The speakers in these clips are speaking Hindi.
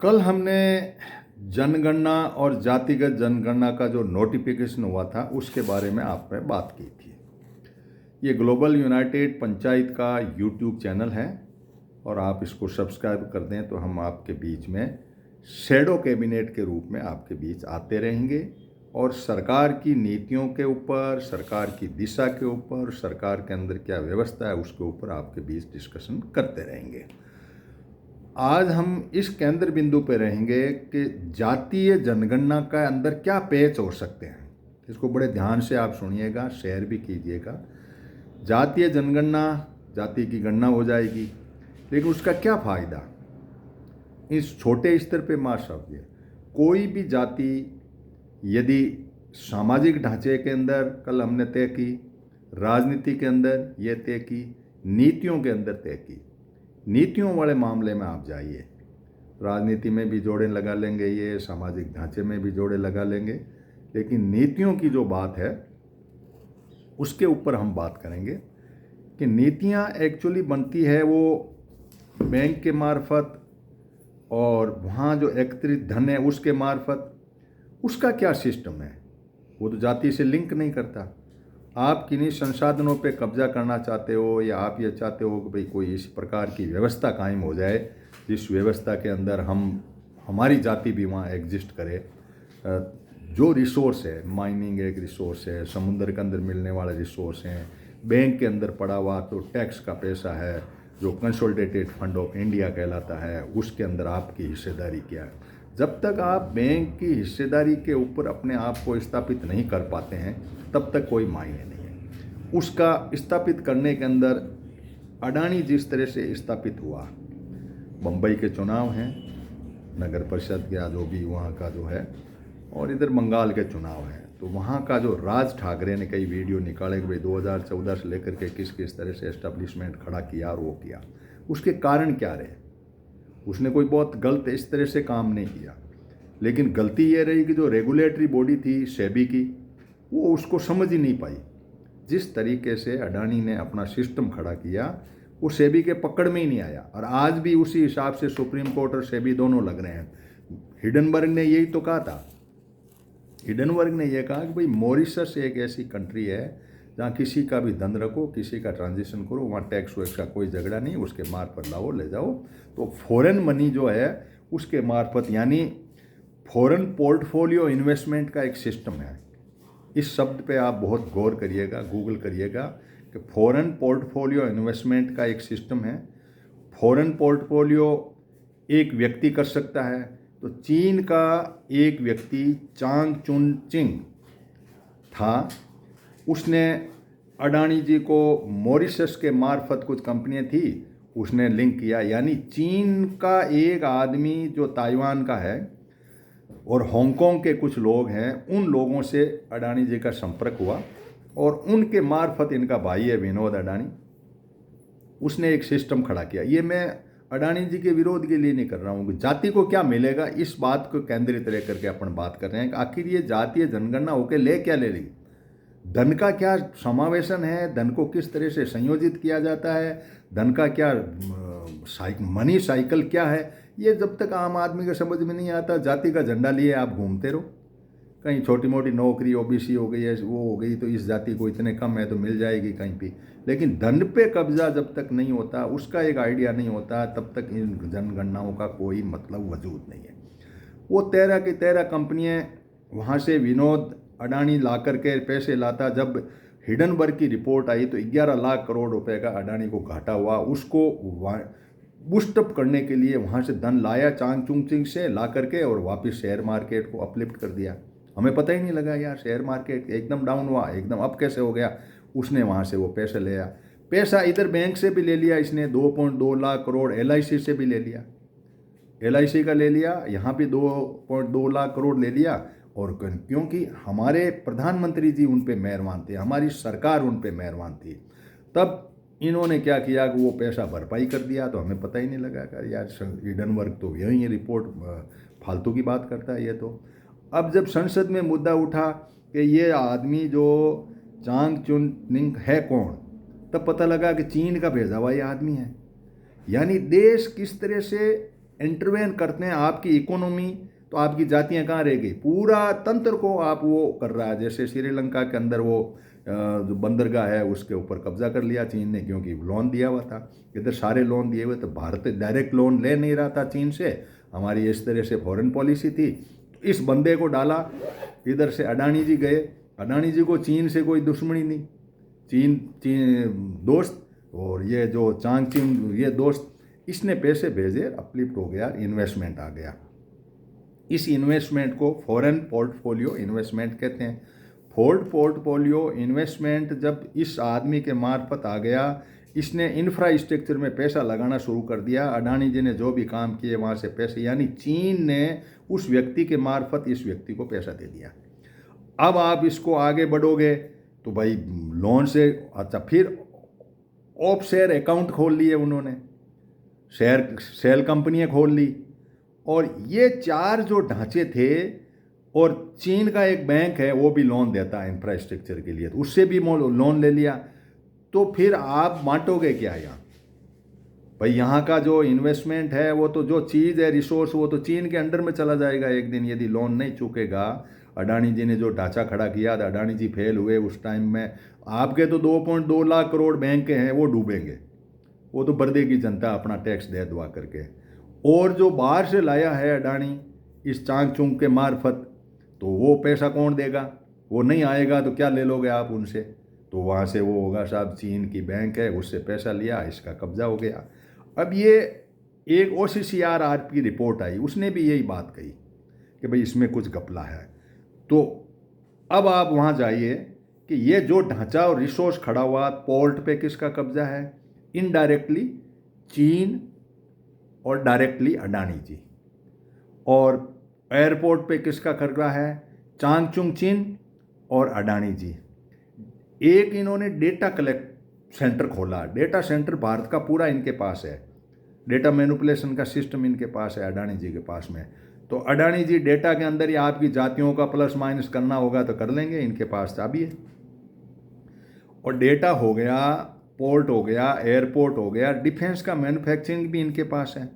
कल हमने जनगणना और जातिगत जनगणना का जो नोटिफिकेशन हुआ था उसके बारे में आप में बात की थी। ये ग्लोबल यूनाइटेड पंचायत का यूट्यूब चैनल है और आप इसको सब्सक्राइब कर दें तो हम आपके बीच में शैडो कैबिनेट के रूप में आपके बीच आते रहेंगे और सरकार की नीतियों के ऊपर, सरकार की दिशा के ऊपर, सरकार के अंदर क्या व्यवस्था है उसके ऊपर आपके बीच डिस्कशन करते रहेंगे। आज हम इस केंद्र बिंदु पे रहेंगे कि जातीय जनगणना का अंदर क्या पेच हो सकते हैं। इसको बड़े ध्यान से आप सुनिएगा, शेयर भी कीजिएगा। जातीय जनगणना, जाति की गणना हो जाएगी, लेकिन उसका क्या फ़ायदा इस छोटे स्तर पे मार समझिए। कोई भी जाति यदि सामाजिक ढांचे के अंदर कल हमने तय की, राजनीति के अंदर ये तय की, नीतियों के अंदर तय की, नीतियों वाले मामले में आप जाइए, राजनीति में भी जोड़े लगा लेंगे, ये सामाजिक ढांचे में भी जोड़े लगा लेंगे, लेकिन नीतियों की जो बात है उसके ऊपर हम बात करेंगे कि नीतियाँ एक्चुअली बनती है वो बैंक के मार्फत और वहाँ जो एकत्रित धन है उसके मार्फत। उसका क्या सिस्टम है, वो तो जाति से लिंक नहीं करता। आप किन्हीं संसाधनों पे कब्जा करना चाहते हो या आप ये चाहते हो कि भाई कोई इस प्रकार की व्यवस्था कायम हो जाए जिस व्यवस्था के अंदर हमारी जाति भी वहाँ एग्जिस्ट करे। जो रिसोर्स है, माइनिंग एक रिसोर्स है, समुद्र के अंदर मिलने वाले रिसोर्स हैं, बैंक के अंदर पड़ा हुआ तो टैक्स का पैसा है जो कंसोलिडेटेड फंड ऑफ इंडिया कहलाता है, उसके अंदर आपकी हिस्सेदारी क्या है। जब तक आप बैंक की हिस्सेदारी के ऊपर अपने आप को स्थापित नहीं कर पाते हैं तब तक कोई मायने नहीं है। उसका स्थापित करने के अंदर अडानी जिस तरह से स्थापित हुआ, बम्बई के चुनाव हैं, नगर परिषद का जो भी वहाँ का जो है, और इधर बंगाल के चुनाव हैं, तो वहाँ का जो राज ठाकरे ने कई वीडियो निकाले कि भाई 2014 से लेकर के किस किस तरह से एस्टेब्लिशमेंट खड़ा किया और वो किया। उसके कारण क्या रहे, उसने कोई बहुत गलत इस तरह से काम नहीं किया, लेकिन गलती ये रही कि जो रेगुलेटरी बॉडी थी सेबी की, वो उसको समझ ही नहीं पाई। जिस तरीके से अडानी ने अपना सिस्टम खड़ा किया वो सेबी के पकड़ में ही नहीं आया, और आज भी उसी हिसाब से सुप्रीम कोर्ट और सेबी दोनों लग रहे हैं। हिडनबर्ग ने यही तो कहा था, हिडनबर्ग ने यह कहा कि भाई मॉरिशस एक ऐसी कंट्री है जहाँ किसी का भी धन रखो, किसी का ट्रांजेक्शन करो, वहाँ टैक्स वैक्स का कोई झगड़ा नहीं, उसके मार्फत लाओ ले जाओ। तो फॉरेन मनी जो है उसके मार्फत, यानी फॉरेन पोर्टफोलियो इन्वेस्टमेंट का एक सिस्टम है। इस शब्द पे आप बहुत गौर करिएगा, गूगल करिएगा कि फॉरेन पोर्टफोलियो इन्वेस्टमेंट का एक सिस्टम है। फॉरेन पोर्टफोलियो एक व्यक्ति कर सकता है, तो चीन का एक व्यक्ति चांग चुन चिंग था, उसने अडानी जी को मॉरिशस के मार्फत कुछ कंपनियां थी उसने लिंक किया, यानी चीन का एक आदमी जो ताइवान का है और हांगकांग के कुछ लोग हैं, उन लोगों से अडानी जी का संपर्क हुआ और उनके मार्फत, इनका भाई है विनोद अडानी, उसने एक सिस्टम खड़ा किया। ये मैं अडानी जी के विरोध के लिए नहीं कर रहा हूँ कि जाति को क्या मिलेगा, इस बात को केंद्रित रह करके अपन बात कर रहे हैं कि आखिर ये जातीय जनगणना होकर ले क्या ले रही, धन का क्या समावेशन है, धन को किस तरह से संयोजित किया जाता है, धन का क्या मनी साइकिल क्या है, ये जब तक आम आदमी को समझ में नहीं आता, जाति का झंडा लिए आप घूमते रहो। कहीं छोटी मोटी नौकरी ओबीसी हो गई है, वो हो गई तो इस जाति को इतने कम है तो मिल जाएगी कहीं भी, लेकिन धन पे कब्जा जब तक नहीं होता, उसका एक आइडिया नहीं होता, तब तक इन जनगणनाओं का कोई मतलब वजूद नहीं है। वो 13 की 13 कंपनियाँ वहाँ से विनोद अडानी ला करके पैसे लाता। जब हिडनबर्ग की रिपोर्ट आई तो 11 लाख करोड़ रुपए का अडानी को घाटा हुआ। उसको बूस्टअप करने के लिए वहाँ से धन लाया चांग चुंग चिंग से ला करके और वापस शेयर मार्केट को अपलिफ्ट कर दिया। हमें पता ही नहीं लगा यार, शेयर मार्केट एकदम डाउन हुआ, एकदम अप कैसे हो गया। उसने वहाँ से वो पैसे लिया, पैसा इधर बैंक से भी ले लिया इसने, 2.2 लाख करोड़ LIC से भी ले लिया, LIC का ले लिया, यहाँ भी 2.2 लाख करोड़ ले लिया। और क्योंकि हमारे प्रधानमंत्री जी उन पे मेहरबान थे, हमारी सरकार उन पे मेहरबान थी, तब इन्होंने क्या किया कि वो पैसा भरपाई कर दिया। तो हमें पता ही नहीं लगा कि यार हिडनबर्ग तो यही रिपोर्ट फालतू की बात करता है ये तो। अब जब संसद में मुद्दा उठा कि ये आदमी जो चांग चुनिंग है कौन, तब पता लगा कि चीन का भेजा हुआ ये आदमी है। यानी देश किस तरह से इंटरवेन करते हैं आपकी इकोनॉमी, तो आपकी जातियां कहाँ रह गई? पूरा तंत्र को आप वो कर रहा है। जैसे श्रीलंका के अंदर वो जो बंदरगाह है उसके ऊपर कब्जा कर लिया चीन ने, क्योंकि लोन दिया हुआ था। इधर सारे लोन दिए हुए, तो भारत डायरेक्ट लोन ले नहीं रहा था चीन से। हमारी इस तरह से फॉरेन पॉलिसी थी। तो इस बंदे को डाला इधर से। अडानी जी गए। अडानी जी को चीन से कोई दुश्मनी नहीं, चीन चीन दोस्त, और ये जो चांग चीन ये दोस्त। इसने पैसे भेजे, अपलिफ्ट हो गया, इन्वेस्टमेंट आ गया। इस इन्वेस्टमेंट को फॉरेन पोर्टफोलियो इन्वेस्टमेंट कहते हैं। फॉरेन पोर्टफोलियो इन्वेस्टमेंट जब इस आदमी के मार्फत आ गया, इसने इंफ्रास्ट्रक्चर में पैसा लगाना शुरू कर दिया। अडानी जी ने जो भी काम किए वहाँ से पैसे, यानी चीन ने उस व्यक्ति के मार्फत इस व्यक्ति को पैसा दे दिया। अब आप इसको आगे बढ़ोगे तो भाई लोन से, अच्छा, फिर ऑफ शेयर अकाउंट खोल लिए उन्होंने, शेयर सेल कंपनियाँ खोल ली। और ये चार जो ढांचे थे, और चीन का एक बैंक है वो भी लोन देता है इंफ्रास्ट्रक्चर के लिए, तो उससे भी लोन ले लिया। तो फिर आप बांटोगे क्या यहाँ? भाई यहाँ का जो इन्वेस्टमेंट है, वो तो जो चीज़ है, रिसोर्स, वो तो चीन के अंडर में चला जाएगा एक दिन, यदि लोन नहीं चुकेगा। अडानी जी ने जो ढांचा खड़ा किया था, अडानी जी फेल हुए उस टाइम में। आपके तो 2.2 लाख करोड़ बैंक हैं, वो डूबेंगे। वो तो भर देगी जनता अपना टैक्स दे दुआ करके। और जो बाहर से लाया है अडानी इस चांग चुंग के मार्फत, तो वो पैसा कौन देगा? वो नहीं आएगा तो क्या ले लोगे आप उनसे? तो वहाँ से वो होगा, साहब चीन की बैंक है, उससे पैसा लिया, इसका कब्जा हो गया। अब ये एक OCCRR की रिपोर्ट आई, उसने भी यही बात कही कि भाई इसमें कुछ घपला है। तो अब आप वहाँ जाइए कि ये जो ढांचा और रिसोर्स खड़ा हुआ, पोर्ट पे किसका कब्जा है? इनडायरेक्टली चीन और डायरेक्टली अडानी जी। और एयरपोर्ट पे किसका कब्जा है? चांगचुंग चीन और अडानी जी। एक इन्होंने डेटा कलेक्ट सेंटर खोला। डेटा सेंटर भारत का पूरा इनके पास है। डेटा मैनिपुलेशन का सिस्टम इनके पास है, अडानी जी के पास में। तो अडानी जी डेटा के अंदर ही आपकी जातियों का प्लस माइनस करना होगा तो कर लेंगे, इनके पास चाबी है। और डेटा हो गया, पोर्ट हो गया, एयरपोर्ट हो गया, डिफेंस का मैन्युफैक्चरिंग भी इनके पास है।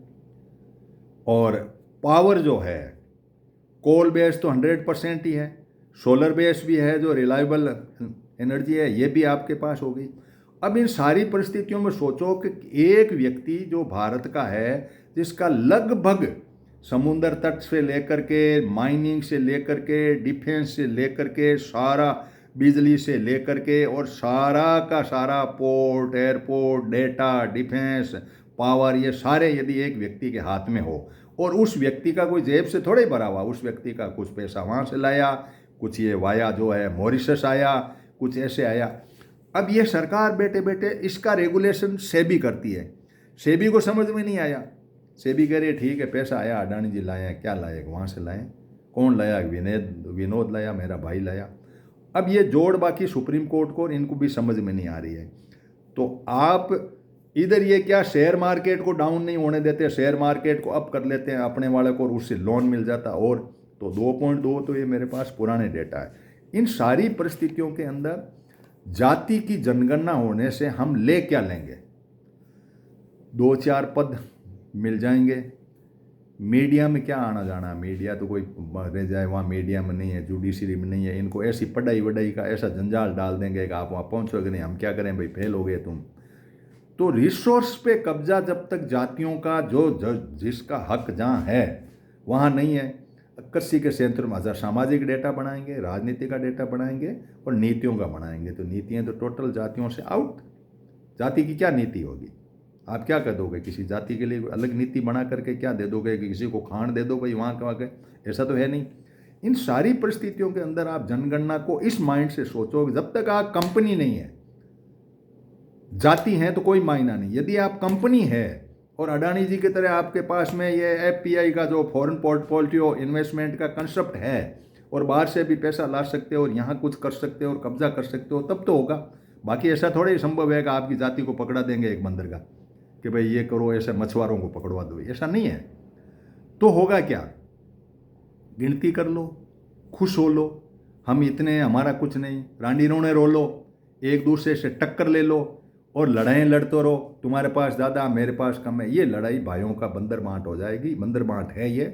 और पावर जो है, कोल बेस तो 100% ही है, सोलर बेस भी है जो रिलायबल एनर्जी है, ये भी आपके पास हो गई। अब इन सारी परिस्थितियों में सोचो कि एक व्यक्ति जो भारत का है, जिसका लगभग समुद्र तट से लेकर के, माइनिंग से लेकर के, डिफेंस से लेकर के, सारा बिजली से लेकर के, और सारा का सारा port, airport, data, defence, power, ये सारे यदि एक व्यक्ति के हाथ में हो, और उस व्यक्ति का कोई जेब से थोड़े भरा हुआ, उस व्यक्ति का कुछ पैसा वहाँ से लाया, कुछ ये वाया जो है मॉरिशस आया, कुछ ऐसे आया। अब ये सरकार बैठे बैठे इसका रेगुलेशन सेबी करती है। सेबी को समझ में नहीं आया। सेबी कह रही है ठीक है, पैसा आया, अडानी जी लाए हैं, क्या लाए, वहाँ से लाए। कौन लाया? विनोद लाया, मेरा भाई लाया। अब ये जोड़ बाकी सुप्रीम कोर्ट को, इनको भी समझ में नहीं आ रही है। तो आप इधर ये क्या शेयर मार्केट को डाउन नहीं होने देते, शेयर मार्केट को अप कर लेते हैं अपने वाले को, और उससे लोन मिल जाता। और तो 2.2 तो ये मेरे पास पुराने डेटा है। इन सारी परिस्थितियों के अंदर जाति की जनगणना होने से हम ले क्या लेंगे? 2-4 पद मिल जाएंगे। मीडिया में क्या आना जाना है? मीडिया तो कोई रह जाए, वहाँ मीडिया में नहीं है, जुडिशरी में नहीं है। इनको ऐसी पढ़ाई वढ़ाई का ऐसा जंजाल डाल देंगे कि आप वहाँ पहुँचोगे नहीं। हम क्या करें भाई, फेल हो गए तुम। तो रिसोर्स पे कब्जा जब तक जातियों का जो जिसका हक जहाँ है वहाँ नहीं है, कृषि के क्षेत्र में सामाजिक डेटा बनाएंगे, राजनीति का डेटा बनाएंगे, और नीतियों का बनाएंगे। तो नीतियाँ तो टोटल जातियों से आउट। जाति की क्या नीति होगी? आप क्या कर दोगे? किसी जाति के लिए अलग नीति बना करके क्या दे दोगे कि किसी को खांड दे दो भाई वहाँ के? ऐसा तो है नहीं। इन सारी परिस्थितियों के अंदर आप जनगणना को इस माइंड से सोचो, जब तक आप कंपनी नहीं है, जाति हैं तो कोई मायना नहीं। यदि आप कंपनी है और अडानी जी की तरह आपके पास में ये FPI का जो फॉरेन पोर्टफोलियो इन्वेस्टमेंट का कंसेप्ट है, और बाहर से भी पैसा ला सकते हो और यहाँ कुछ कर सकते हो और कब्जा कर सकते हो, तब तो होगा। बाकी ऐसा थोड़ा ही संभव है कि आपकी जाति को पकड़ा देंगे एक बंदरगाह कि भाई ये करो, ऐसे मछुआरों को पकड़वा दो, ऐसा नहीं है। तो होगा क्या? गिनती कर लो, खुश हो लो, हम इतने, हमारा कुछ नहीं, रांडी रोने रो लो, एक दूसरे से टक्कर ले लो, और लड़ाई लड़ते रहो, तुम्हारे पास ज़्यादा मेरे पास कम है, ये लड़ाई भाइयों का बंदर बांट हो जाएगी। बंदर बांट है ये,